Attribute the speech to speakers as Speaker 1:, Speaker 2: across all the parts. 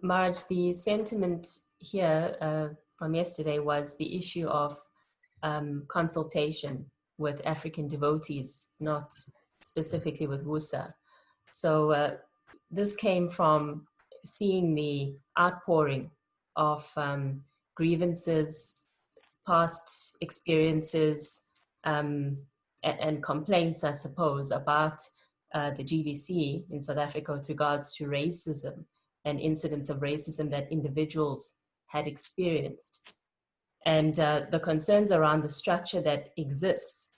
Speaker 1: Marge, the sentiment here from yesterday was the issue of consultation with African devotees, not specifically with WuSA. So this came from seeing the outpouring of grievances, past experiences, and complaints, I suppose, about the GBC in South Africa with regards to racism and incidents of racism that individuals had experienced. And the concerns around the structure that exists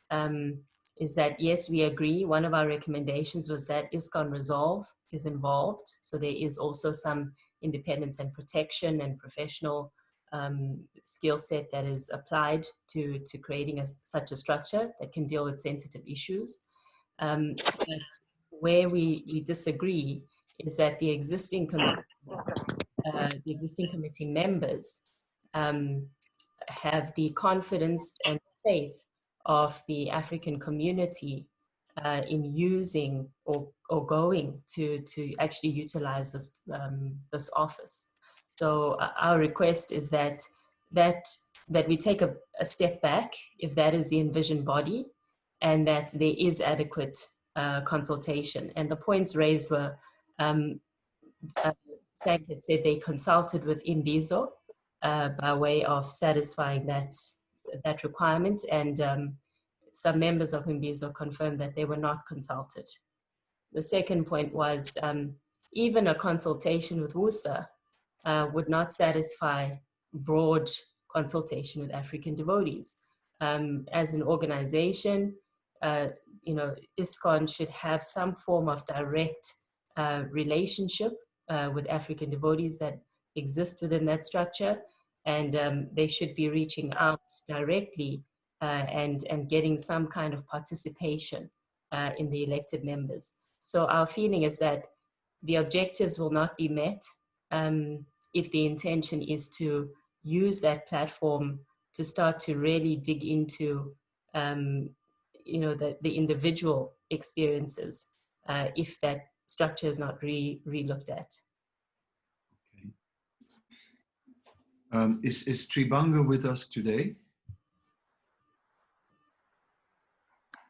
Speaker 1: is that, yes, we agree. One of our recommendations was that ISKCON Resolve is involved. So there is also some independence and protection and professional skill set that is applied to creating such a structure that can deal with sensitive issues. But where we disagree is that the existing committee members have the confidence and faith of the African community in using or going to actually utilize this office. So our request is that we take a step back, if that is the envisioned body, and that there is adequate consultation. And the points raised were, SANC had said they consulted with Imbizo by way of satisfying that requirement, and some members of Imbizo confirmed that they were not consulted. The second point was even a consultation with WuSA would not satisfy broad consultation with African devotees. As an organization, ISKCON should have some form of direct relationship with African devotees that exist within that structure, and they should be reaching out directly and getting some kind of participation in the elected members. So our feeling is that the objectives will not be met if the intention is to use that platform to start to really dig into the individual experiences if that structure is not re-looked at.
Speaker 2: Okay. Is Tribanga with us today?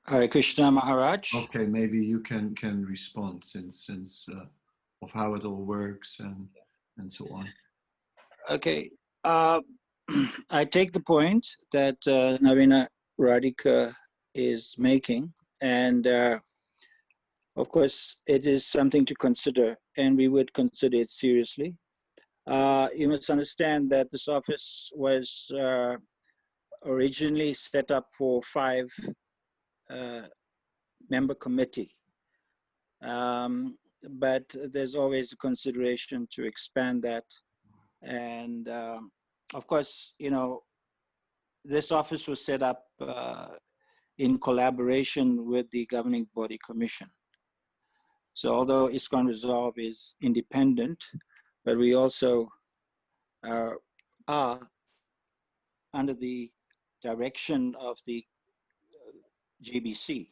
Speaker 3: Hare Krishna Maharaj.
Speaker 2: Okay, maybe you can respond since of how it all works and so on.
Speaker 3: Okay, I take the point that Navina Radhika is making, and of course it is something to consider, and we would consider it seriously. You must understand that this office was originally set up for 5 member committee, but there's always a consideration to expand that. And of course, this office was set up in collaboration with the governing body commission. So although ISKCON Resolve is independent, but we also are under the direction of the GBC.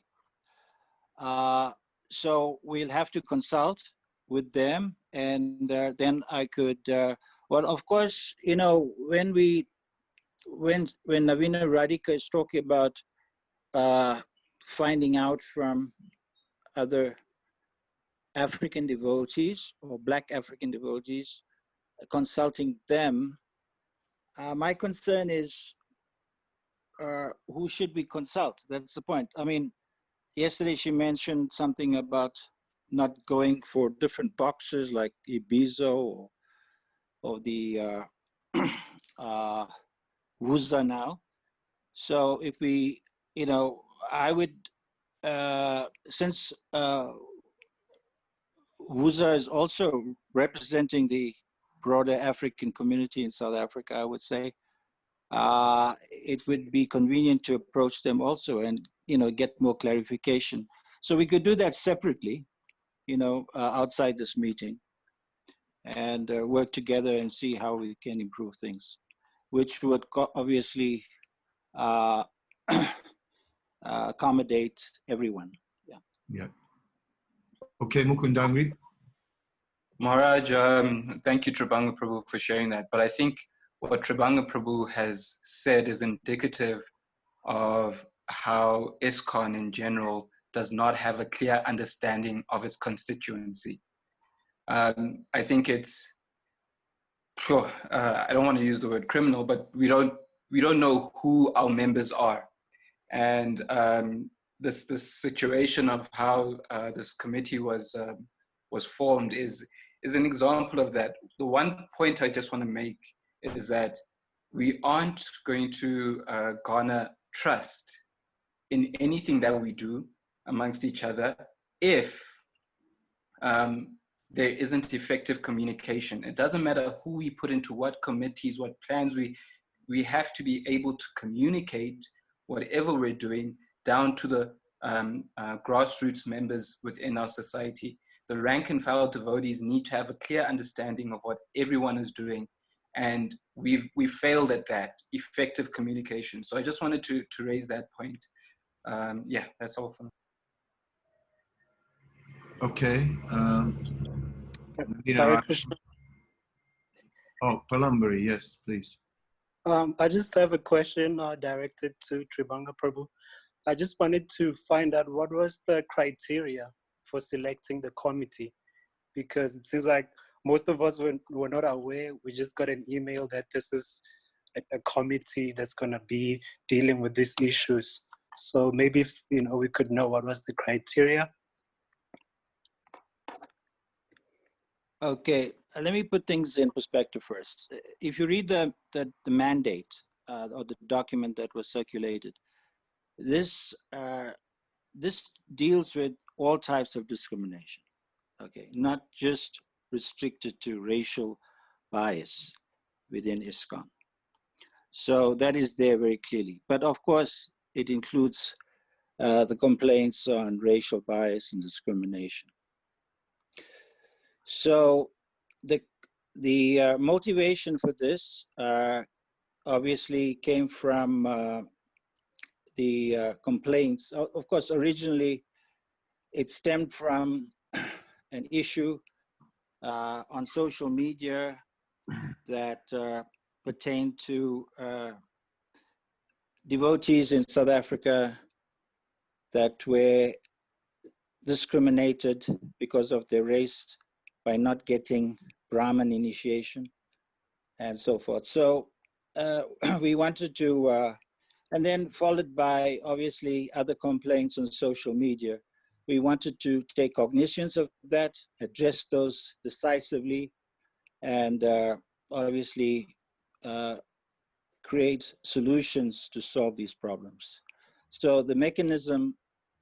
Speaker 3: So we'll have to consult with them, and then I could, well, of course, when Navina Radhika is talking about finding out from other African devotees or Black African devotees, consulting them, my concern is who should we consult? That's the point. I mean, yesterday she mentioned something about not going for different boxes like Ibizo or the WuSA now. So if we, I would, since WuSA is also representing the broader African community in South Africa, I would say, it would be convenient to approach them also and, get more clarification. So we could do that separately, outside this meeting, and work together and see how we can improve things, which would obviously accommodate everyone. Yeah.
Speaker 2: Yeah. Okay, Mukundangri.
Speaker 4: Maharaj, thank you, Tribanga Prabhu, for sharing that. But I think what Tribanga Prabhu has said is indicative of how ISKCON in general does not have a clear understanding of its constituency. I think it's, I don't want to use the word criminal, but we don't know who our members are. And this situation of how this committee was formed is an example of that. The one point I just want to make is that we aren't going to garner trust in anything that we do amongst each other if there isn't effective communication. It doesn't matter who we put into what committees, what plans, we have to be able to communicate whatever we're doing down to the grassroots members within our society. The rank and file devotees need to have a clear understanding of what everyone is doing, and we've failed at that, effective communication. So I just wanted to raise that point. Yeah, that's all for me.
Speaker 2: Okay.
Speaker 5: Hare Krishna.
Speaker 2: Oh, Palambari, yes, please.
Speaker 5: I just have a question directed to Tribanga Prabhu. I just wanted to find out what was the criteria for selecting the committee, because it seems like most of us were not aware. We just got an email that this is a committee that's going to be dealing with these issues. So maybe if, we could know what was the criteria.
Speaker 3: Okay, let me put things in perspective first. If you read the mandate or the document that was circulated, this deals with all types of discrimination. Okay, not just restricted to racial bias within ISKCON. So that is there very clearly. But of course, it includes the complaints on racial bias and discrimination. So the motivation for this obviously came from the complaints. Of course, originally it stemmed from an issue on social media that pertained to devotees in South Africa that were discriminated because of their race by not getting Brahmin initiation and so forth. So we wanted to, and then followed by obviously other complaints on social media. We wanted to take cognizance of that, address those decisively, and obviously create solutions to solve these problems. So the mechanism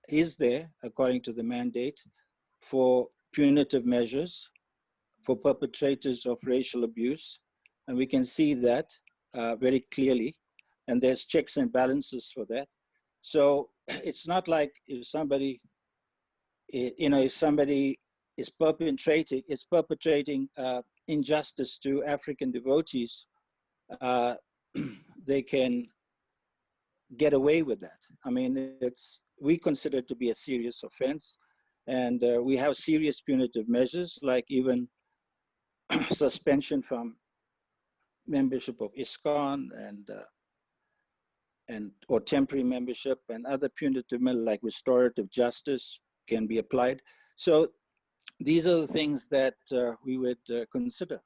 Speaker 3: is there, according to the mandate, for punitive measures for perpetrators of racial abuse. And we can see that very clearly. And there's checks and balances for that. So it's not like if somebody, if somebody is perpetrating injustice to African devotees, they can get away with that. I mean, we consider it to be a serious offense, and we have serious punitive measures, like even suspension from membership of ISKCON and or temporary membership, and other punitive measures like restorative justice can be applied. So these are the things that we would consider.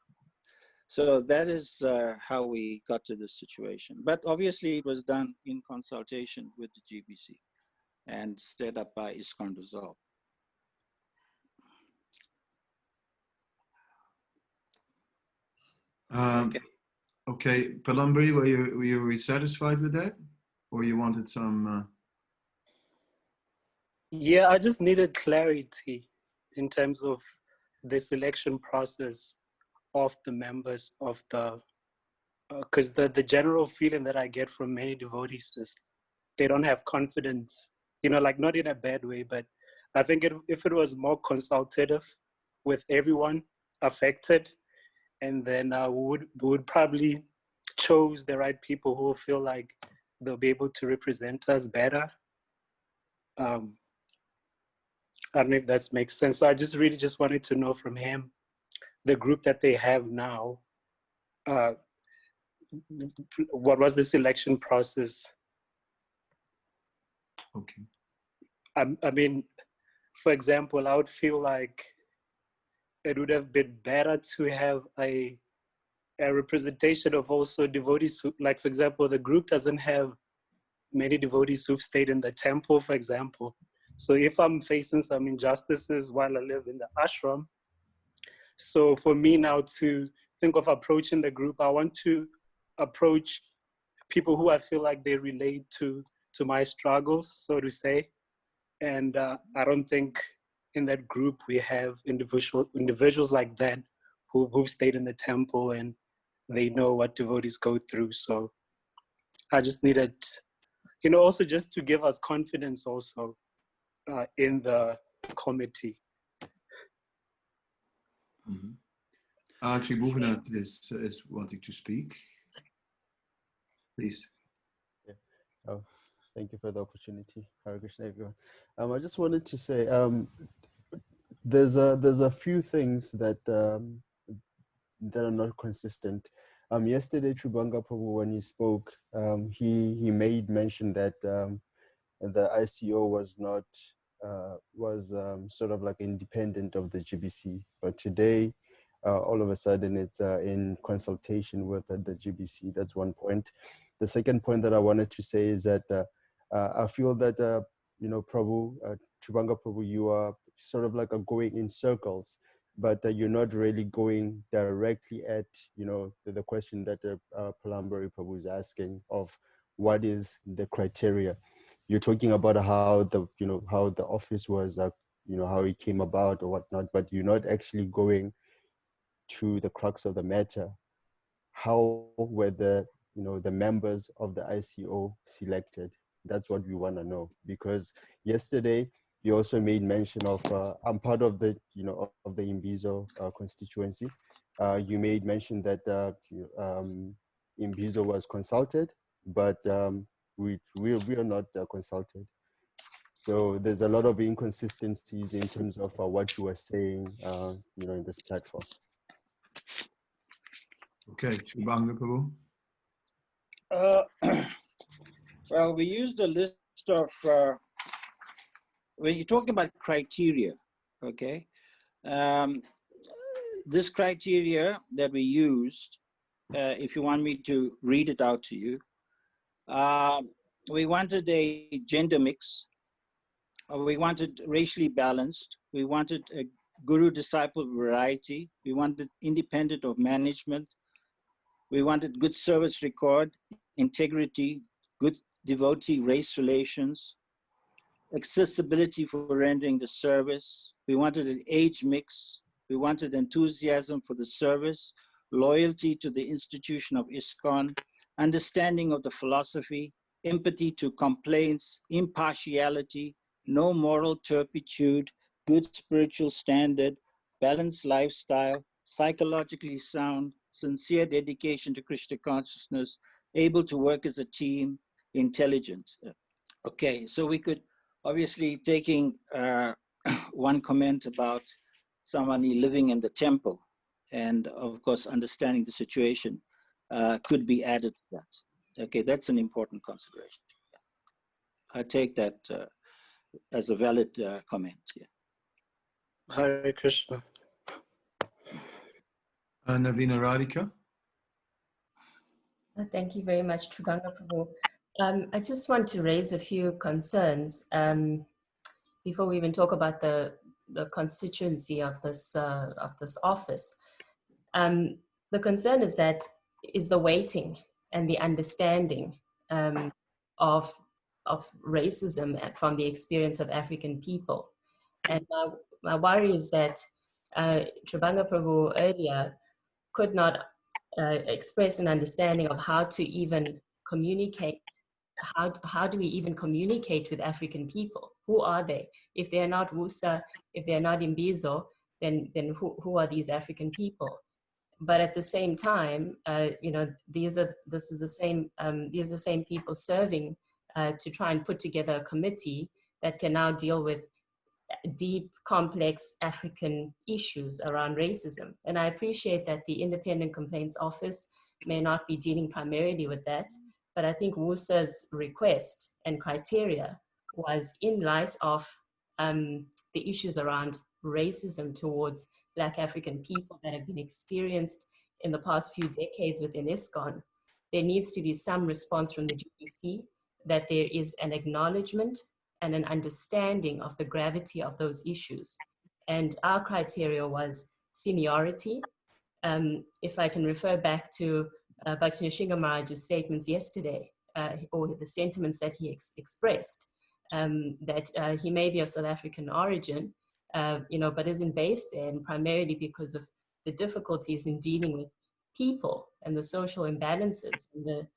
Speaker 3: So that is how we got to this situation. But obviously it was done in consultation with the GBC and set up by ISKCON Resolve.
Speaker 2: Okay, Palambari, were you satisfied with that, or you wanted some?
Speaker 5: Yeah, I just needed clarity in terms of the selection process of the members of the, because the general feeling that I get from many devotees is they don't have confidence, like not in a bad way, but I think if it was more consultative with everyone affected, and then we would probably choose the right people who feel like they'll be able to represent us better. I don't know if that makes sense. So I just really wanted to know from him the group that they have now, what was the selection process?
Speaker 2: Okay.
Speaker 5: I mean, for example, I would feel like it would have been better to have a representation of also devotees who, like, for example, the group doesn't have many devotees who've stayed in the temple, for example. So if I'm facing some injustices while I live in the ashram, so for me now to think of approaching the group, I want to approach people who I feel like they relate to my struggles, so to say. And I don't think in that group we have individuals like that who've stayed in the temple and they know what devotees go through. So I just needed, also just to give us confidence also in the committee.
Speaker 2: Mm-hmm. Archie Boevenat is wanting to speak. Please.
Speaker 6: Yeah. Oh, thank you for the opportunity. Hare Krishna, everyone. I just wanted to say there's a few things that that are not consistent. Yesterday, Trubanga Prabhu, when he spoke, he made mention that the ICO was not sort of like independent of the GBC, but today, all of a sudden, it's in consultation with the GBC. That's one point. The second point that I wanted to say is that I feel that Prabhu, Trubanga Prabhu, you are sort of like going in circles, but you're not really going directly at the question that Palambari Prabhu is asking of what is the criteria. You're talking about how the office was, how it came about or whatnot, but you're not actually going to the crux of the matter. How were the members of the ICO selected? That's what we want to know, because yesterday you also made mention of I'm part of the of the Imbizo constituency. You made mention that Imbizo was consulted, but we are not consulted. So there's a lot of inconsistencies in terms of what you are saying, in this platform.
Speaker 2: Okay, Trubanga Prabhu.
Speaker 3: Well, we used a list of, when you're talking about criteria, okay, this criteria that we used, if you want me to read it out to you, we wanted a gender mix, we wanted racially balanced, we wanted a guru-disciple variety, we wanted independent of management, we wanted good service record, integrity, good devotee race relations, accessibility for rendering the service. We wanted an age mix. We wanted enthusiasm for the service, loyalty to the institution of ISKCON, understanding of the philosophy, empathy to complaints, impartiality, no moral turpitude, good spiritual standard, balanced lifestyle, psychologically sound, sincere dedication to Krishna consciousness, able to work as a team, intelligent. Okay, so we could obviously taking one comment about somebody living in the temple, and of course understanding the situation could be added to that. Okay, that's an important consideration. I take that as a valid comment. Yeah.
Speaker 5: Hare Krishna.
Speaker 2: Navina Radhika.
Speaker 1: Thank you very much, Trubanga Prabhu. I just want to raise a few concerns before we even talk about the constituency of this office. The concern is the weighting and the understanding of racism from the experience of African people. And my worry is that Trubanga Prabhu earlier could not express an understanding of how to even communicate. How do we even communicate with African people? Who are they? If they are not WuSA, if they are not Imbizo, then who are these African people? But at the same time, these are the same people serving to try and put together a committee that can now deal with deep, complex African issues around racism. And I appreciate that the Independent Complaints Office may not be dealing primarily with that, but I think WuSA's request and criteria was in light of the issues around racism towards Black African people that have been experienced in the past few decades within ISKCON. There needs to be some response from the GBC that there is an acknowledgement and an understanding of the gravity of those issues. And our criteria was seniority. If I can refer back to Bhaktini Maharaj's statements yesterday, or the sentiments that he expressed, that he may be of South African origin, but isn't based there, and primarily because of the difficulties in dealing with people and the social imbalances. And the,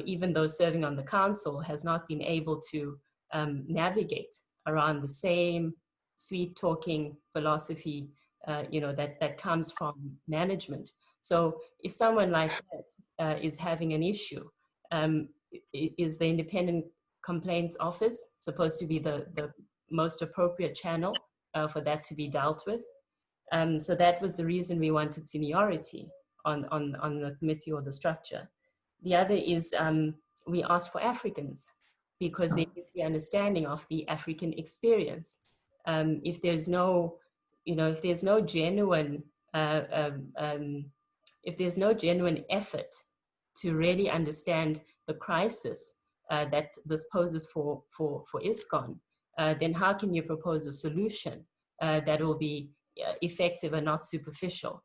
Speaker 1: even though serving on the council, has not been able to navigate around the same sweet talking philosophy, that comes from management. So if someone like that is having an issue, is the Independent Complaints Office supposed to be the most appropriate channel for that to be dealt with? So that was the reason we wanted seniority on the committee or the structure. The other is we asked for Africans, because there needs to be understanding of the African experience. If there's no genuine effort to really understand the crisis that this poses for ISKCON, then how can you propose a solution that will be effective and not superficial?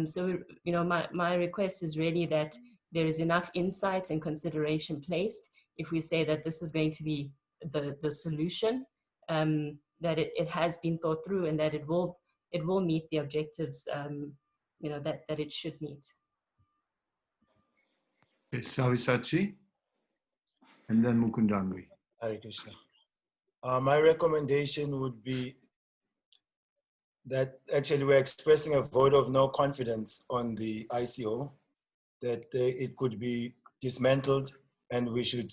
Speaker 1: So, my request is really that there is enough insight and consideration placed if we say that this is going to be the solution, that it has been thought through, and that it will meet the objectives that it should meet.
Speaker 2: Savisachi, and then Mukundangwi.
Speaker 7: Hare Krishna. My recommendation would be that actually we're expressing a vote of no confidence on the ICO, that it could be dismantled, and we should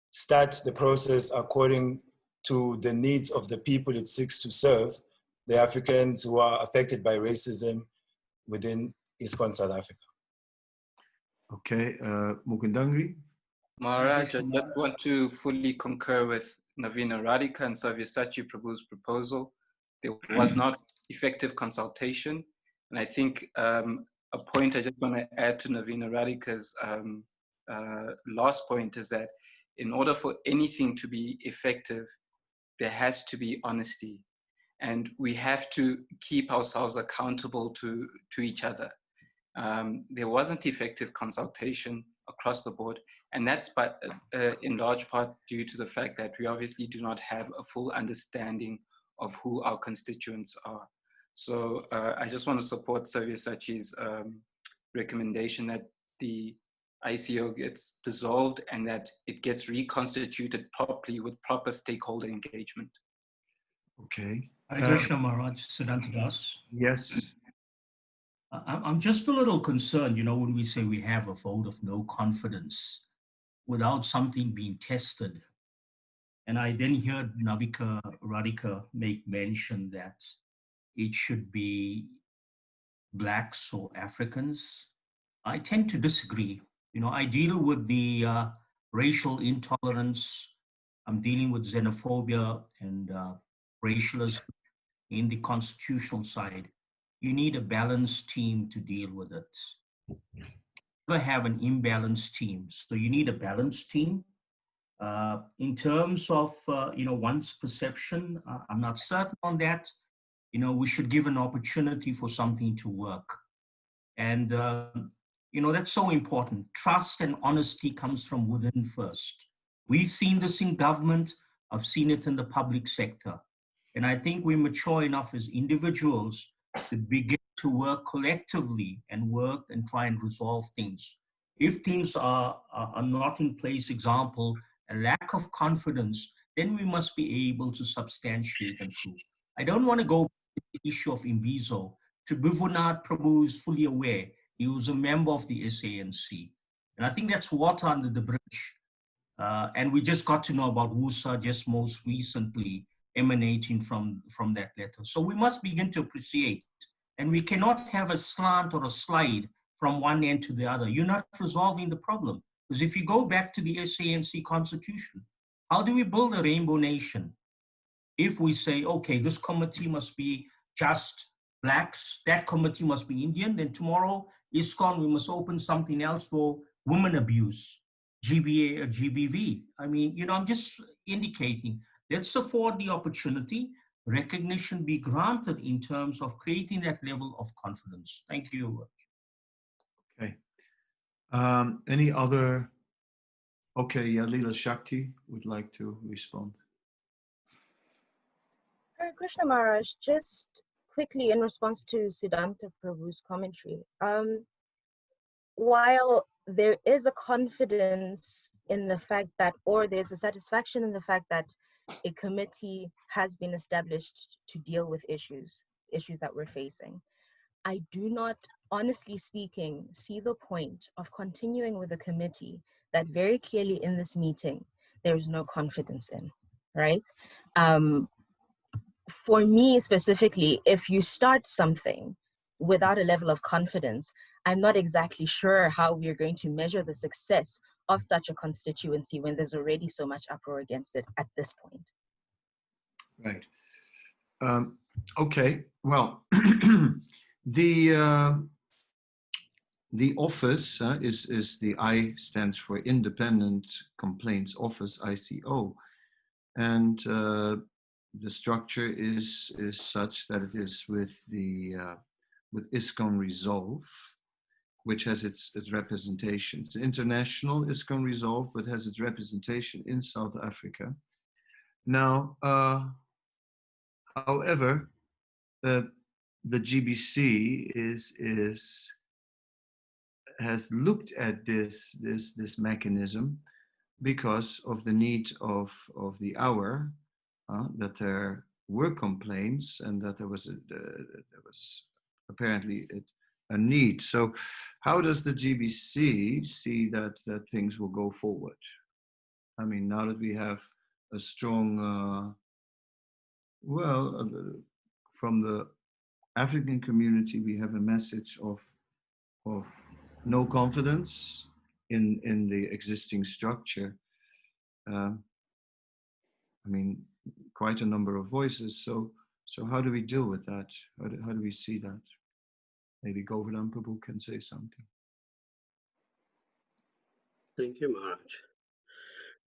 Speaker 7: start the process according to the needs of the people it seeks to serve, the Africans who are affected by racism within ISKCON South Africa.
Speaker 2: Okay, Mukundangwi.
Speaker 4: Maharaj, I just want to fully concur with Navina Radhika and Savyasachi Prabhu's proposal. There was not effective consultation. And I think a point I just want to add to Navina Radhika's last point is that in order for anything to be effective, there has to be honesty. And we have to keep ourselves accountable to each other. There wasn't effective consultation across the board. And that's in large part due to the fact that we obviously do not have a full understanding of who our constituents are. So I just want to support Savyasachi's recommendation that the ICO gets dissolved and that it gets reconstituted properly with proper stakeholder engagement.
Speaker 2: Okay.
Speaker 8: Hare Krishna Maharaj, Siddhanta Das.
Speaker 2: Yes.
Speaker 8: I'm just a little concerned, when we say we have a vote of no confidence without something being tested. And I then heard Navika Radhika make mention that it should be Blacks or Africans. I tend to disagree. I deal with the racial intolerance. I'm dealing with xenophobia and racialism in the constitutional side. You need a balanced team to deal with it. You never have an imbalanced team. So you need a balanced team. In terms of, one's perception, I'm not certain on that. We should give an opportunity for something to work. And, that's so important. Trust and honesty comes from within first. We've seen this in government. I've seen it in the public sector. And I think we're mature enough as individuals to begin to work collectively and work and try and resolve things. If things are not in place, example, a lack of confidence, then we must be able to substantiate and prove. I don't want to go to the issue of Imbizo. Tribhuvannath Prabhu is fully aware. He was a member of the SANC. And I think that's water under the bridge. And we just got to know about WuSA just most recently. emanating from that letter. So we must begin to appreciate, and we cannot have a slant or a slide from one end to the other. You're not resolving the problem. Because if you go back to the SANC constitution, how do we build a rainbow nation? If we say, okay, this committee must be just blacks, that committee must be Indian, then tomorrow, ISKCON, we must open something else for women abuse, GBA or GBV. I mean, you know, I'm just indicating, let's afford the opportunity, recognition be granted in terms of creating that level of confidence. Thank you.
Speaker 2: Okay. Any other? Okay, Leela Shakti would like to respond.
Speaker 9: Hare Krishna Maharaj, just quickly in response to Siddhanta Prabhu's commentary. While there is a confidence in the fact that, or there's a satisfaction in the fact that a committee has been established to deal with issues that we're facing, I do not, honestly speaking, see the point of continuing with a committee that very clearly in this meeting, there's no confidence in, right? For me specifically, if you start something without a level of confidence, I'm not exactly sure how we're going to measure the success of such a constituency when there's already so much uproar against it at this point.
Speaker 2: Right. Okay. Well, the office is the I stands for Independent Complaints Office, ICO, and the structure is such that it is with the with ISKCON Resolve, which has its representation. It's international ISKCON Resolve, but has its representation in South Africa. Now, however, the GBC has looked at this mechanism because of the need of the hour, that there were complaints and that there was apparently a need. So how does the GBC see that things will go forward? I mean, now that we have a strong, from the African community, we have a message of no confidence in the existing structure. I mean, quite a number of voices. So how do we deal with that? How do we see that? Maybe Govardhan Prabhu can say something.
Speaker 10: Thank you, Maharaj.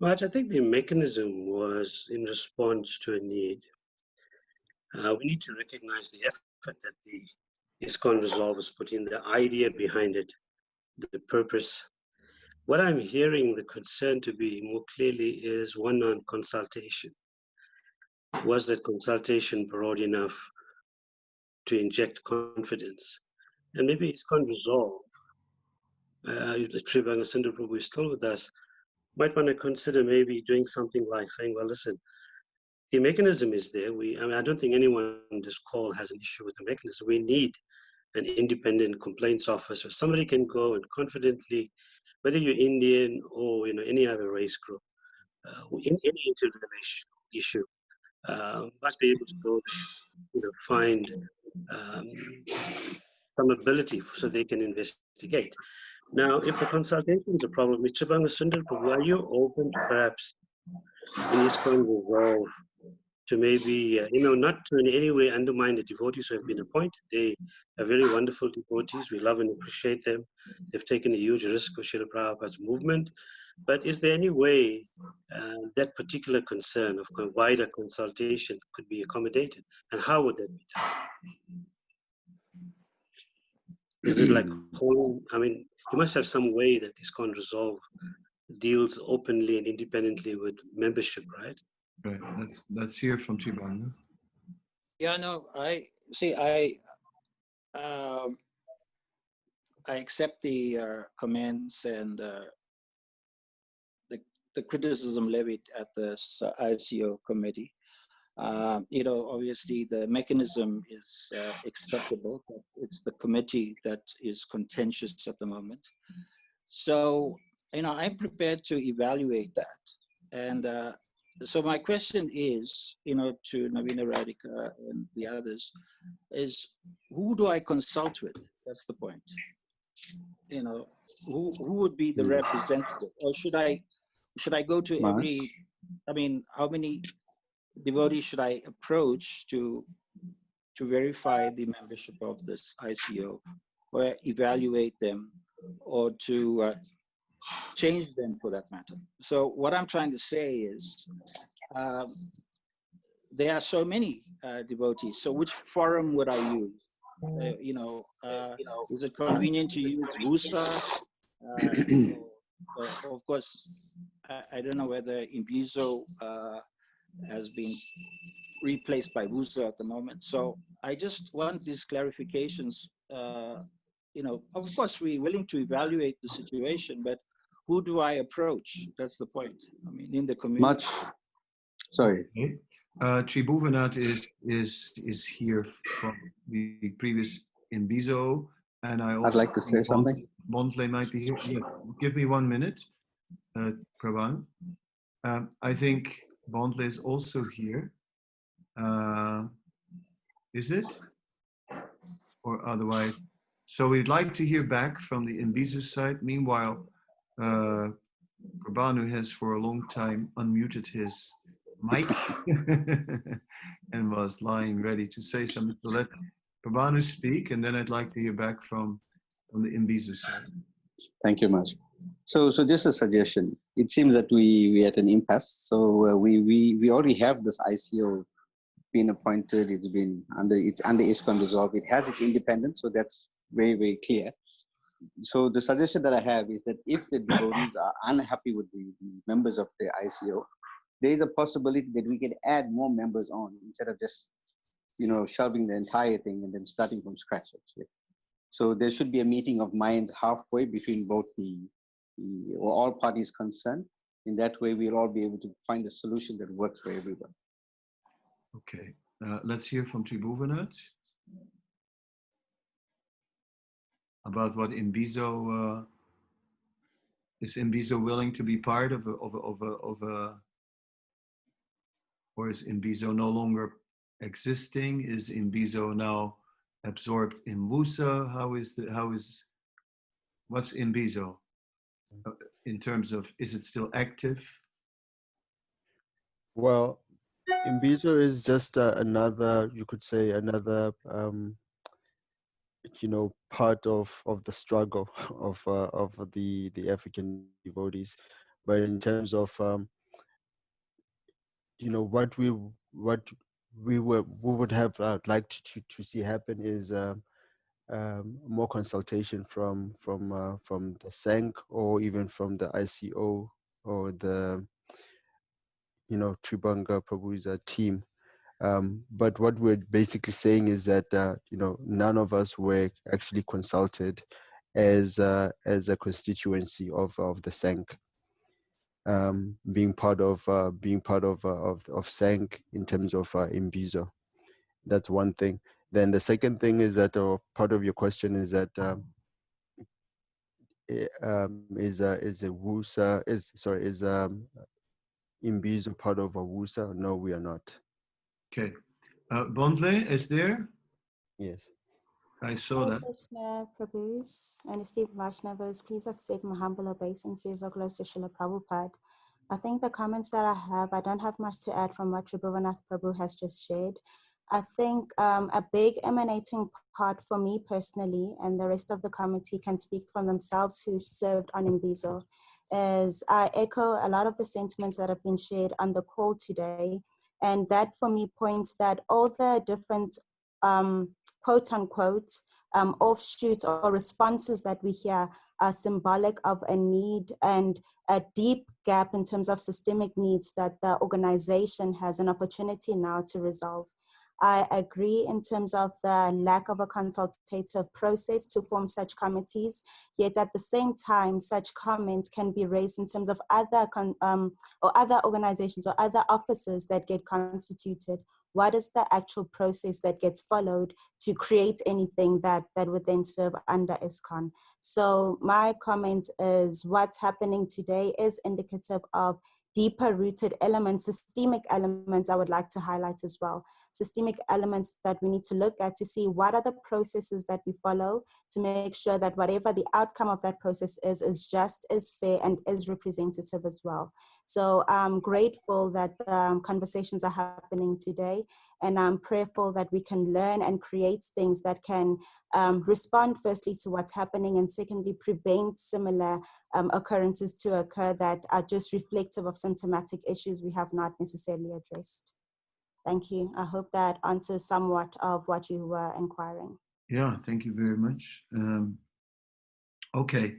Speaker 10: Maharaj, I think the mechanism was in response to a need. We need to recognize the effort that the ISKCON Resolve has put in, the idea behind it, the purpose. What I'm hearing the concern to be more clearly is one on consultation. Was that consultation broad enough to inject confidence? And maybe ISKCON Resolve, if Tribanga Sundar Prabhu is still with us, might want to consider maybe doing something like saying, well, listen, the mechanism is there. I don't think anyone on this call has an issue with the mechanism. We need an independent complaints office where somebody can go and confidently, whether you're Indian or any other race group, in any interrelational issue, must be able to go there, find some ability so they can investigate. Now, if the consultation is a problem, Mr. Banga Sundar Prabhu, are you open to perhaps in ISKCON Resolve to maybe, not to in any way undermine the devotees who have been appointed? They are very wonderful devotees. We love and appreciate them. They've taken a huge risk for Srila Prabhupada's movement. But is there any way that particular concern of wider consultation could be accommodated? And how would that be done? Is it like you must have some way that ISKCON Resolve deals openly and independently with membership, right?
Speaker 2: Right. Let's hear from Tribanga.
Speaker 3: Yeah, no, I accept the comments and the criticism levied at the ICO committee. Obviously the mechanism is acceptable, but it's the committee that is contentious at the moment. So, I'm prepared to evaluate that. And So my question is, to Navina Radhika and the others, is who do I consult with? That's the point. Who would be the representative, or should I go to every? I mean, how many devotees should I approach to verify the membership of this ICO, or evaluate them, or to change them for that matter? So what I'm trying to say is, there are so many devotees. So which forum would I use? Is it convenient to use WuSA? Of course, I don't know whether Imbizo has been replaced by WuSA at the moment. So I just want these clarifications. Of course, we're willing to evaluate the situation, but who do I approach? That's the point. I mean, in the community.
Speaker 2: Sorry. Okay. Tribhuvannath is here from the previous Imbizo, and I also
Speaker 11: I'd like to say something.
Speaker 2: Bondle might be here. Yeah, give me 1 minute, Prabhan. I think Bondle is also here. Is it? Or otherwise? So we'd like to hear back from the Imbizo side. Meanwhile, Prabhanu has for a long time unmuted his mic and was lying ready to say something. So let Prabhanu speak, and then I'd like to hear back from the Imbizo side.
Speaker 11: Thank you much. So just a suggestion. It seems that we at an impasse. So we already have this ICO been appointed. It's under ISKCON dissolved. It has its independence, so that's very, very clear. So the suggestion that I have is that if the devotees are unhappy with the members of the ICO, there is a possibility that we can add more members on instead of just, shelving the entire thing and then starting from scratch. Actually. So there should be a meeting of minds halfway between both or all parties concerned. In that way, we'll all be able to find a solution that works for everyone.
Speaker 2: Okay, let's hear from Tribhuvannath about what Imbizo is Imbizo willing to be part of a or is Imbizo no longer existing? Is Imbizo now absorbed in WuSA? What's Imbizo in terms of, is it still active?
Speaker 6: Well, Imbizo is just another, you could say, another, part of the struggle of the African devotees. But in terms of, what we would have liked to see happen is more consultation from the SANC, or even from the ICO, or the Tribanga Prabhu's team. But what we're basically saying is that none of us were actually consulted as a constituency of the SANC. Being part of SANC in terms of Imbizo. That's one thing. Then the second thing is that part of your question is that is Imbizo part of a WuSA? No, we are not.
Speaker 2: Okay. Bondle is there?
Speaker 6: Yes.
Speaker 2: I saw that.
Speaker 12: Krishna Prabhus and esteemed Vaishnavas, please accept my humble obeisances of close to Srila Prabhupada. I think the comments that I don't have much to add from what Tribhuvannath Prabhu has just shared. I think a big emanating part for me personally, and the rest of the committee can speak for themselves who served on Imbizo, is I echo a lot of the sentiments that have been shared on the call today. And that for me points that all the different quote unquote offshoots or responses that we hear are symbolic of a need and a deep gap in terms of systemic needs that the organization has an opportunity now to resolve. I agree in terms of the lack of a consultative process to form such committees, yet at the same time, such comments can be raised in terms of other organizations or other offices that get constituted. What is the actual process that gets followed to create anything that would then serve under ISKCON? So my comment is what's happening today is indicative of deeper rooted elements, systemic elements I would like to highlight as well. Systemic elements that we need to look at to see what are the processes that we follow to make sure that whatever the outcome of that process is just, is fair, and is representative as well. So I'm grateful that conversations are happening today, and I'm prayerful that we can learn and create things that can respond firstly to what's happening, and secondly, prevent similar occurrences to occur that are just reflective of symptomatic issues we have not necessarily addressed. Thank you. I hope that answers somewhat of what you were inquiring.
Speaker 2: Yeah, thank you very much. Okay.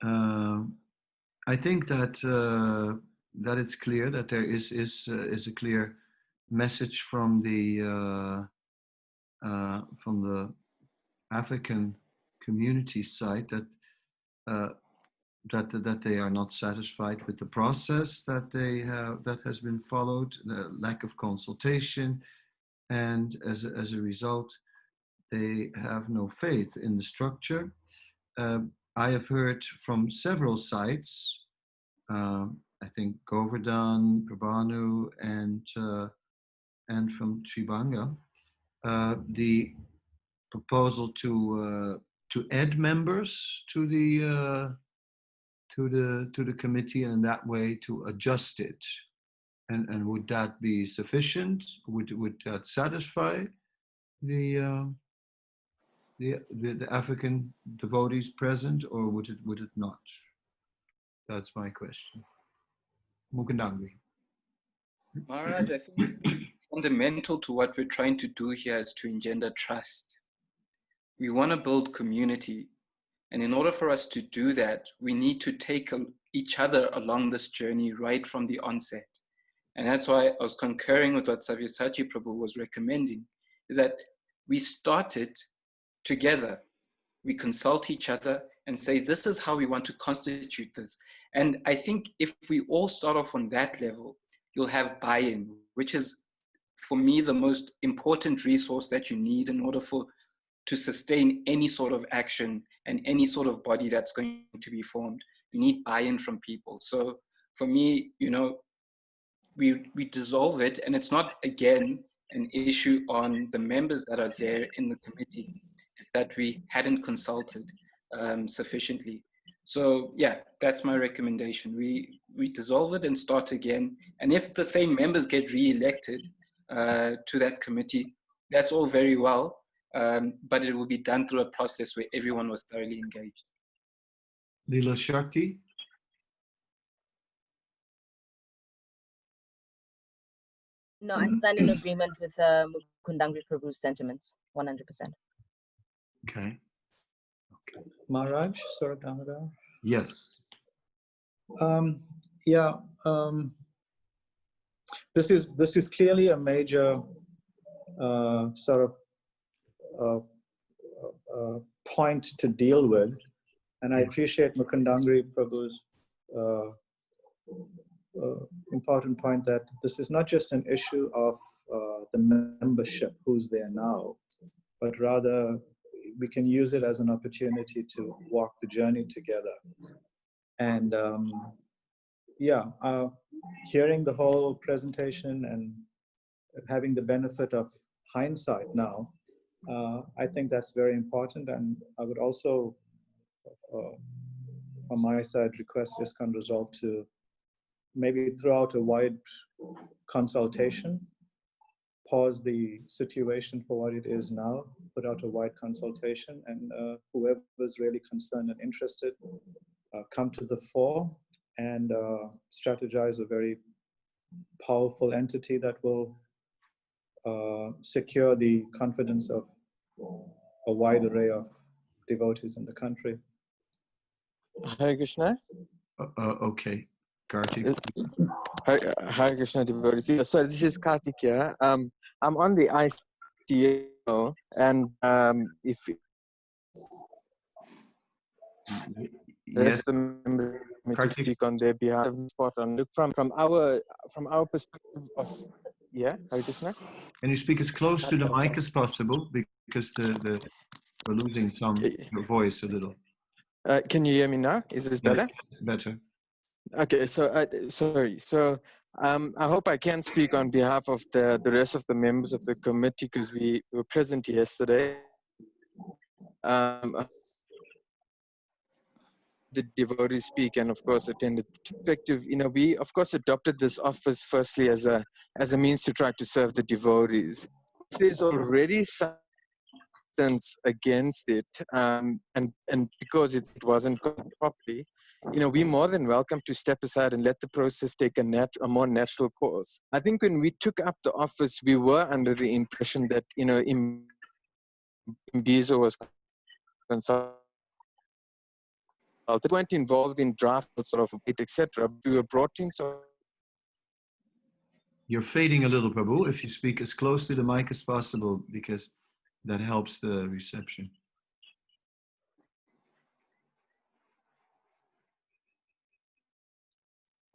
Speaker 2: I think that that it's clear that there is a clear message from the African community side that that they are not satisfied with the process that they have, that has been followed, the lack of consultation, and as a result, they have no faith in the structure. I have heard from several sides. I think Govardhan, Prabhanu, and from Tribanga, the proposal to add members to the committee, and in that way to adjust it. And would that be sufficient? Would that satisfy the African devotees present, or would it not? That's my question. Mukundangwi.
Speaker 4: Maharaj, I think fundamental to what we're trying to do here is to engender trust. We want to build community. And in order for us to do that, we need to take each other along this journey right from the onset. And that's why I was concurring with what Sabyasachi Prabhu was recommending, is that we start it together. We consult each other and say, this is how we want to constitute this. And I think if we all start off on that level, you'll have buy-in, which is, for me, the most important resource that you need in order to sustain any sort of action and any sort of body that's going to be formed. You need buy-in from people. So for me, we dissolve it, and it's not, again, an issue on the members that are there in the committee, that we hadn't consulted sufficiently. So yeah, that's my recommendation. We dissolve it and start again. And if the same members get re-elected to that committee, that's all very well, but it will be done through a process where everyone was thoroughly engaged.
Speaker 2: Leela Shakti.
Speaker 9: No, I stand in agreement with Mukundangwi Prabhu's sentiments, 100%.
Speaker 2: Okay.
Speaker 3: Maharaj, Saurabh Damodar.
Speaker 2: Yes.
Speaker 3: This is clearly a major sort of point to deal with, and I appreciate Mukundangwi Prabhu's important point that this is not just an issue of the membership, who's there now, but rather we can use it as an opportunity to walk the journey together. And hearing the whole presentation and having the benefit of hindsight now, I think that's very important. And I would also, on my side, request ISKCON Resolve to maybe throw out a wide consultation, pause the situation for what it is now, put out a wide consultation, and whoever's really concerned and interested, come to the fore and strategize a very powerful entity that will secure the confidence of a wide array of devotees in the country.
Speaker 13: Hare Krishna.
Speaker 2: Okay, Karthik.
Speaker 13: Hare Krishna devotees. Sorry, this is Karthik here. I'm on the ICO, and if
Speaker 2: Yes,
Speaker 13: the members to speak on their behalf, spot on. Look, from our perspective of Hare Krishna.
Speaker 2: Can you speak as close to the mic as possible, because we're losing your voice a little.
Speaker 13: Can you hear me now? Is this better?
Speaker 2: Better.
Speaker 13: Okay, so sorry. So I hope I can speak on behalf of the rest of the members of the committee because we were present yesterday. The devotees speak and of course attended the perspective. You know, we of course adopted this office firstly as a means to try to serve the devotees. If there's already substance against it, and because it wasn't conducted properly, you know, we're more than welcome to step aside and let the process take a more natural course. I think when we took up the office, we were under the impression that, you know, Imbizo was consulted. They weren't involved in draft sort of it, etc. We were brought in. So
Speaker 2: You're fading a little, Prabhu. If you speak as close to the mic as possible, because that helps the reception.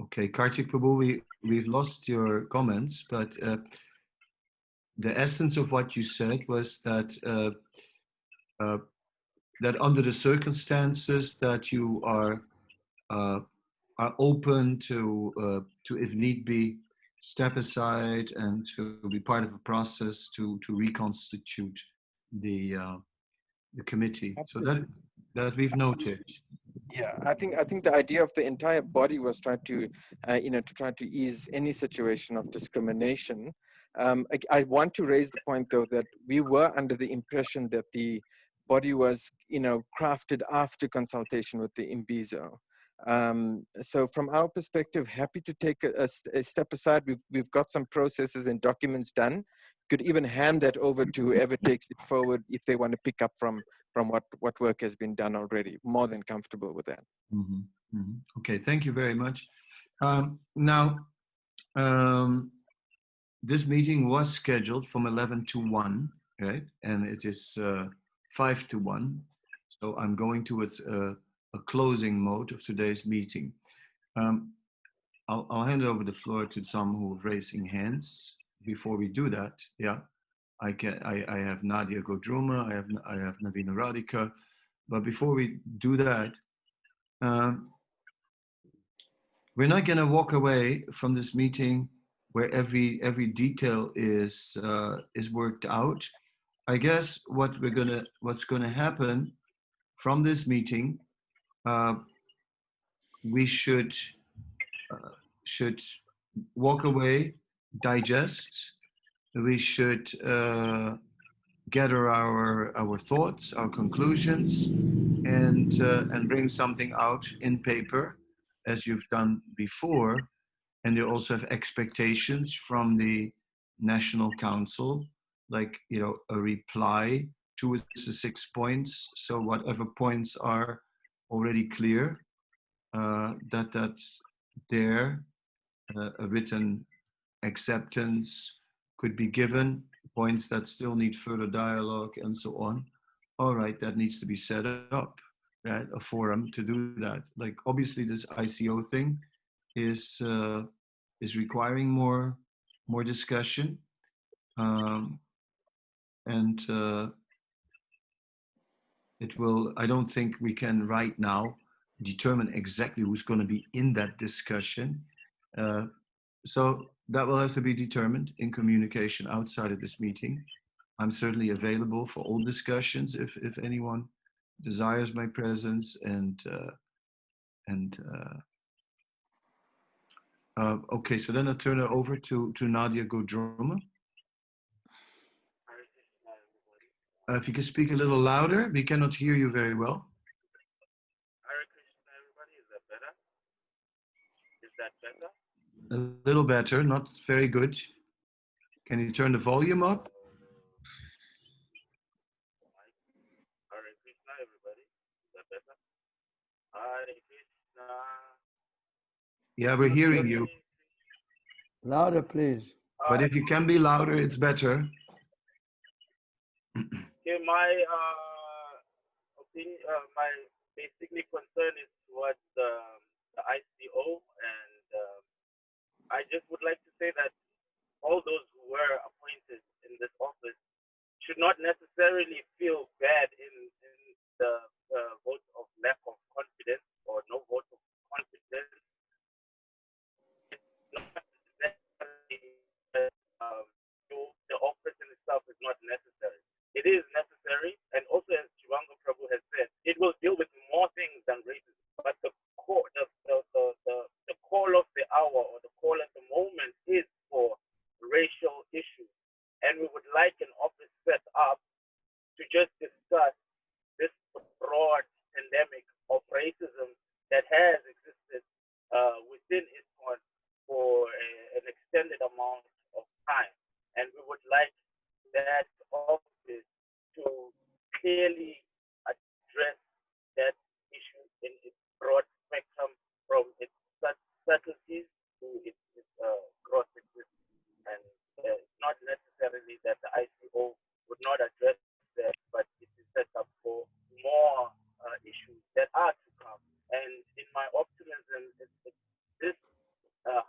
Speaker 2: Okay, Kartik Prabhu, we've lost your comments, but the essence of what you said was that that under the circumstances that you are open to if need be, step aside and to be part of a process to reconstitute the committee. So that we've noted.
Speaker 13: yeah, I think the idea of the entire body was trying to, you know, to try to ease any situation of discrimination. I want to raise the point though that we were under the impression that the body was, you know, crafted after consultation with the Imbizo. So from our perspective, happy to take a step aside. We've got some processes and documents done. Could even hand that over to whoever takes it forward if they want to pick up from what work has been done already. More than comfortable with that.
Speaker 2: Mm-hmm. Mm-hmm. Okay, thank you very much. Now, this meeting was scheduled from 11 to 1, right? And it is 5 to 1. So I'm going towards a closing mode of today's meeting. I'll hand over the floor to some who are raising hands. Before we do that, yeah, I have Nadia Godruma, I have Navina Radhika, but before we do that, we're not going to walk away from this meeting where every detail is worked out. I guess what's gonna happen from this meeting, we should walk away, digest. We should gather our thoughts, our conclusions, and bring something out in paper, as you've done before. And you also have expectations from the National Council, like, you know, a reply to the 6 points. So whatever points are already clear, that's there, a written acceptance could be given, points that still need further dialogue and so on. All right, that needs to be set up, right? A forum to do that. Like obviously this ICO thing is requiring more discussion, and it will. I don't think we can right now determine exactly who's going to be in that discussion. So that will have to be determined in communication outside of this meeting. I'm certainly available for all discussions if anyone desires my presence, and okay, so then I'll turn it over to Nadia Godruma. If you can speak a little louder, we cannot hear you very well.
Speaker 14: Hare Krishna, everybody. Is that better? Is that better?
Speaker 2: A little better, not very good. Can you turn the volume up?
Speaker 14: Hare Krishna, everybody. Is that better? Hare Krishna.
Speaker 2: Yeah, we're hearing you.
Speaker 15: Louder, please.
Speaker 2: But if you can be louder, it's better.
Speaker 14: Okay, my opinion, my basically concern is towards the ICO, and I just would like to say that all those who were appointed in this office should not necessarily feel bad in the vote of lack of confidence or no vote of confidence, it is necessary, and also as Chivanga Prabhu has said, it will deal with more things than racism. But the call of the hour, or the call at the moment, is for racial issues. And we would like an office set up to just discuss this broad pandemic of racism that has existed within ISKCON for an extended amount of time. And we would like that office to clearly address that issue in its broad spectrum, from its subtleties to its gross existence. And not necessarily that the ICO would not address that, but it is set up for more issues that are to come. And in my optimism, this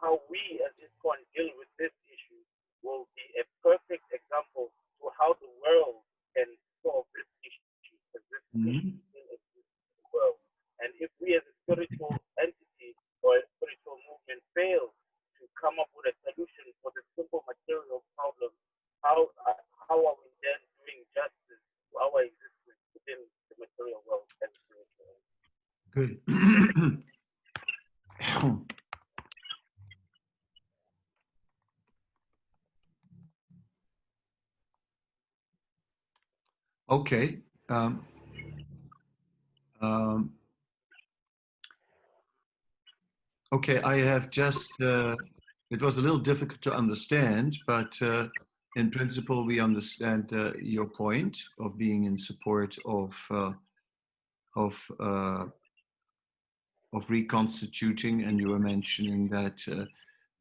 Speaker 14: how we as ISKCON deal with this issue will be a perfect example to how the world can solve this issue, because this issue still exists in the world. And if we as a spiritual entity or a spiritual movement fail to come up with a solution for the simple material problem, how are we then doing justice to our existence within the material world and spiritual world?
Speaker 2: Good. Okay. Okay, I have just, it was a little difficult to understand, but in principle, we understand your point of being in support of reconstituting, and you were mentioning that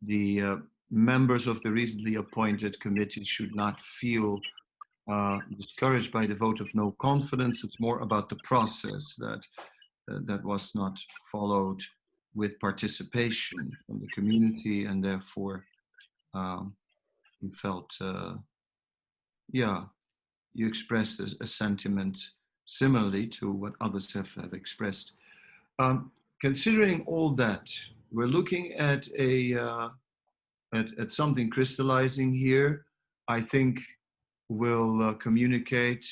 Speaker 2: the members of the recently appointed committee should not feel discouraged by the vote of no confidence. It's more about the process that was not followed with participation from the community, and therefore you felt, yeah, you expressed a sentiment similarly to what others have expressed. Considering all that, we're looking at at something crystallizing here. I think we'll communicate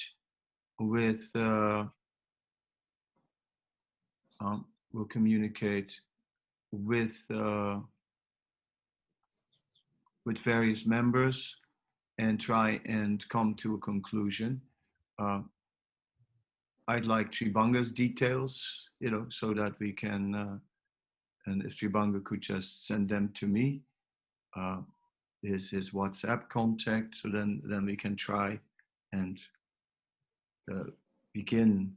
Speaker 2: with with various members and try and come to a conclusion. I'd like Chibanga's details, so that we can, and if Chibanga could just send them to me, his WhatsApp contact, so then we can try and begin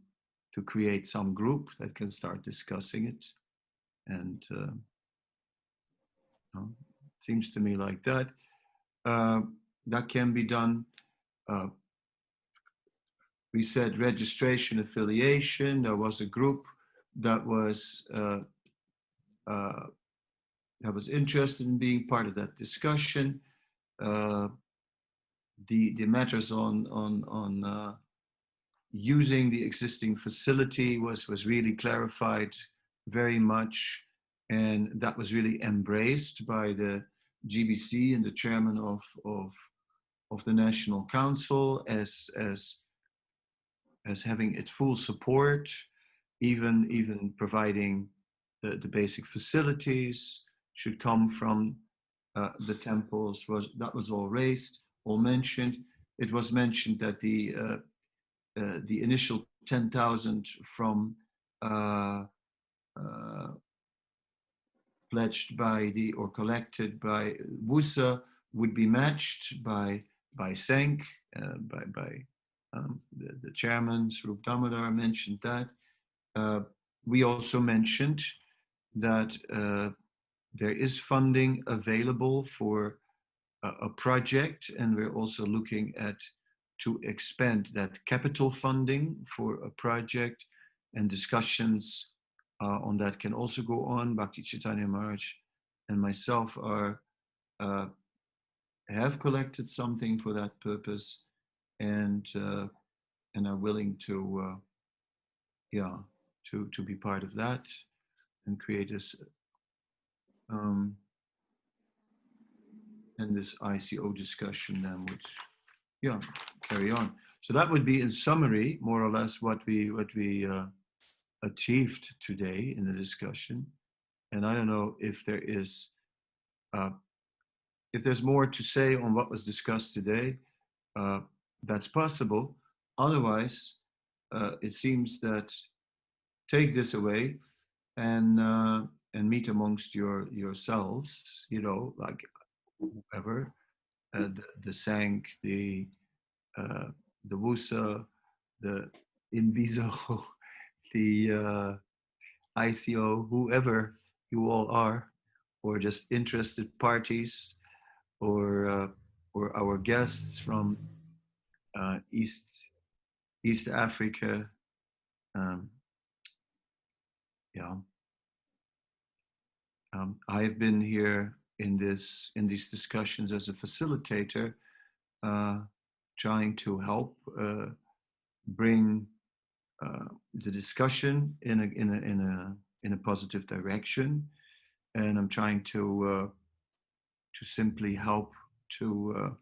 Speaker 2: to create some group that can start discussing it. And it seems to me like that that can be done. We said registration, affiliation. There was a group that was interested in being part of that discussion. The matters on using the existing facility was really clarified very much, and that was really embraced by the GBC and the chairman of the National Council as having its full support, even providing the basic facilities should come from the temples. That was all raised, all mentioned. It was mentioned that the initial 10,000 from pledged by or collected by WuSA would be matched by SANC, by the chairman, Swarup Damodar, mentioned that. We also mentioned that there is funding available for a project, and we're also looking to expand that capital funding for a project, and discussions on that can also go on. Bhakti Chaitanya Maharaj and myself have collected something for that purpose, and are willing to be part of that and create this and this ICO discussion then would carry on. So that would be, in summary, more or less what we achieved today in the discussion. And I don't know if there is, if there's more to say on what was discussed today. That's possible. Otherwise, it seems that take this away and meet amongst yourselves. You know, like whoever, the SANC, the WuSA, the INVISO, the ICO, whoever you all are, or just interested parties, or our guests from East Africa. I've been here in these discussions as a facilitator, trying to help bring the discussion in a positive direction, and I'm trying to simply help to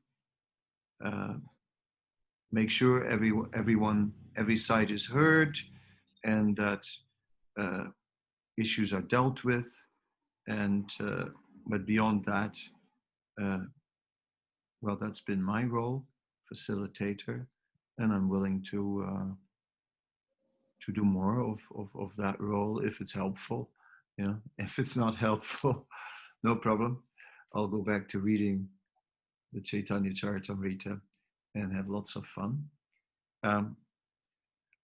Speaker 2: make sure every side is heard, and that issues are dealt with, and but beyond that, well, that's been my role, facilitator, and I'm willing to do more of that role if it's helpful. Yeah, if it's not helpful, no problem. I'll go back to reading the Chaitanya Charitamrita and have lots of fun.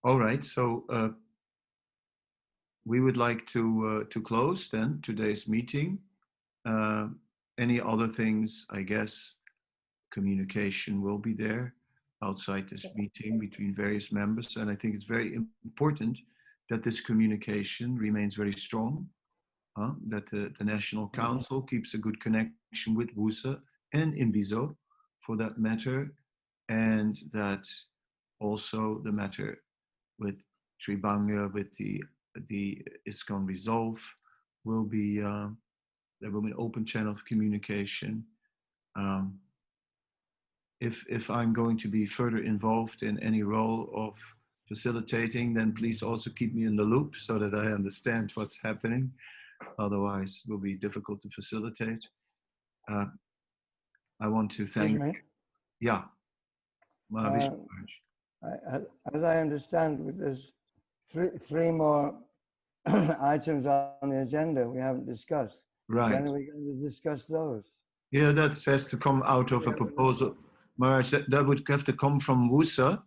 Speaker 2: All right, so we would like to close then today's meeting. Any other things? I guess communication will be there outside this meeting between various members, and I think it's very important that this communication remains very strong, that the National Council keeps a good connection with WuSA and INVISO for that matter, and that also the matter with Tribanga, with the ISKCON Resolve will be, there will be an open channel of communication. If I'm going to be further involved in any role of facilitating, then please also keep me in the loop so that I understand what's happening. Otherwise, it will be difficult to facilitate. I want to thank, yeah.
Speaker 15: As I understand, there's three more items on the agenda we haven't discussed.
Speaker 2: Right.
Speaker 15: When are we going to discuss those?
Speaker 2: Yeah, that has to come out of a proposal. Maharaj, that would have to come from WuSA,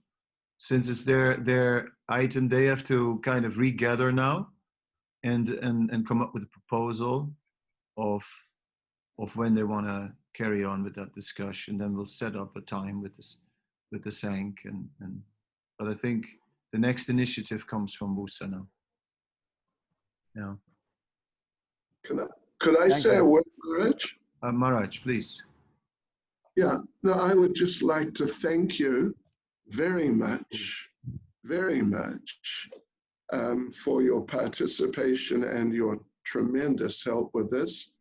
Speaker 2: since it's their item. They have to kind of regather now and come up with a proposal of when they want to carry on with that discussion. Then we'll set up a time with the SANC, but I think the next initiative comes from WuSA now. Yeah.
Speaker 16: Could I say a word, Maharaj?
Speaker 2: Maharaj, please.
Speaker 16: Yeah, no, I would just like to thank you very much for your participation and your tremendous help with this.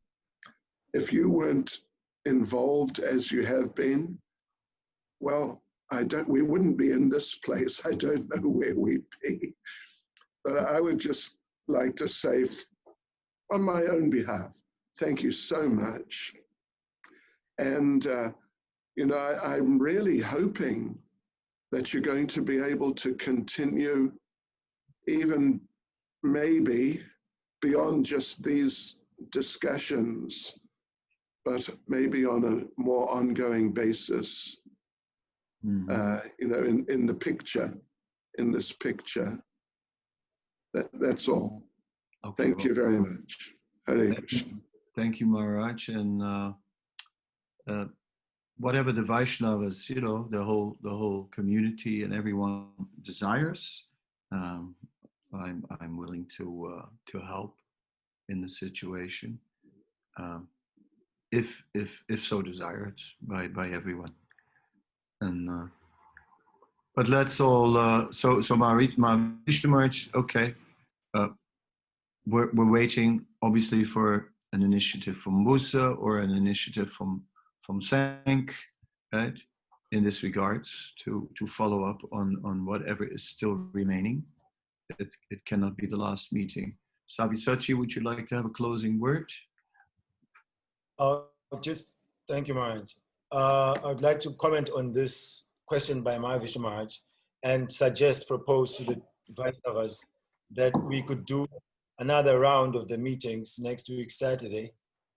Speaker 16: If you weren't involved as you have been, well, we wouldn't be in this place. I don't know where we'd be. But I would just like to say, on my own behalf, thank you so much. And, you know, I'm really hoping that you're going to be able to continue even maybe beyond just these discussions, but maybe on a more ongoing basis, you know, in the picture, in this picture. That's all.
Speaker 2: Okay,
Speaker 16: Thank you very much. Hare Krishna.
Speaker 2: Thank you, Maharaj. And whatever the Vaishnavas, you know, the whole community and everyone desires, I'm willing to help in the situation, if so desired by everyone. And but let's all so Maharaj, okay. We're waiting, obviously, for an initiative from WuSA or an initiative from SANC, right? in this regard to follow up on whatever is still remaining. It cannot be the last meeting. Savisachi, would you like to have a closing word?
Speaker 7: Just thank you, Maharaj. I'd like to comment on this question by Mahavishnu Maharaj and propose to the Vaishnavas that we could do another round of the meetings next week, Saturday,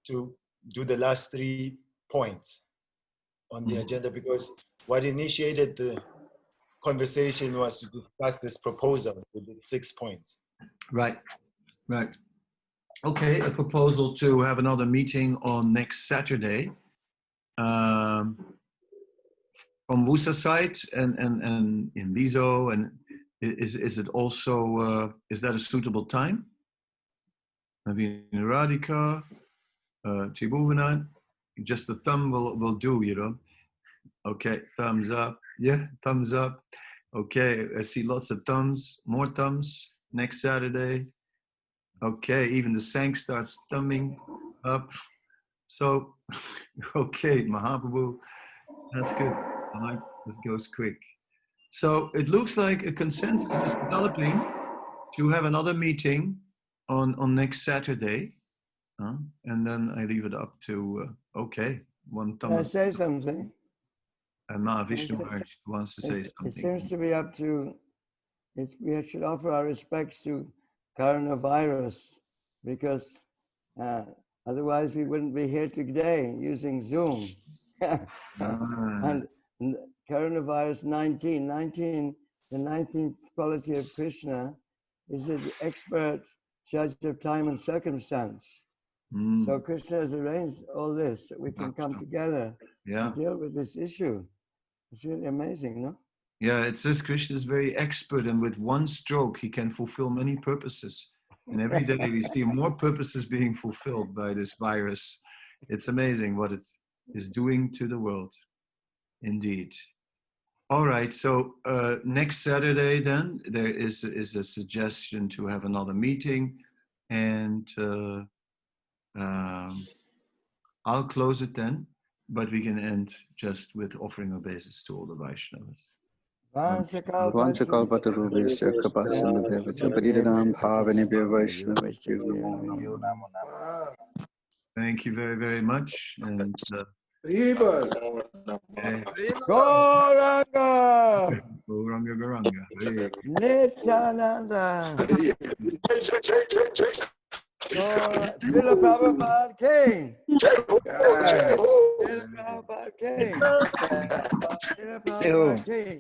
Speaker 7: to do the last 3 points on the agenda, because what initiated the conversation was to discuss this proposal with the 6 points.
Speaker 2: Right. Okay, a proposal to have another meeting on next Saturday. From WuSA side and in Lizo, and is it also is that a suitable time? Maybe Radhika, Tribhuvanan, just the thumb will do, you know. Okay, thumbs up. Yeah, thumbs up. Okay, I see lots of thumbs, more thumbs next Saturday. Okay, even the SANC starts thumbing up. So, okay, Mahaprabhu, that's good. I like it goes quick. So it looks like a consensus is developing to have another meeting on next Saturday. And then I leave it up to, okay, one thumb.
Speaker 15: Can I say something?
Speaker 2: And Mahavishnu Maharaj wants to say something.
Speaker 15: It seems to be up to, we should offer our respects to coronavirus, because otherwise we wouldn't be here today using Zoom. And coronavirus 19, the 19th quality of Krishna is the expert judge of time and circumstance. So Krishna has arranged all this so we can come together and deal with this issue. It's really amazing, no?
Speaker 2: Yeah, it says Krishna is very expert, and with one stroke he can fulfill many purposes. And every day we see more purposes being fulfilled by this virus. It's amazing what it is doing to the world. Indeed. All right, so next Saturday then, there is a suggestion to have another meeting, and I'll close it then, but we can end just with offering obeisance to all the Vaishnavas.
Speaker 11: Vanchakalpatarubhishya kripasindhubhyo paridinam bhavanebhyo vaishnavabhyo.
Speaker 2: Thank you very, very much. And
Speaker 15: Gauranga!
Speaker 2: Gauranga.
Speaker 15: Nityananda! Srila Prabhupada King! Srila Prabhupada King! Srila Prabhupada King!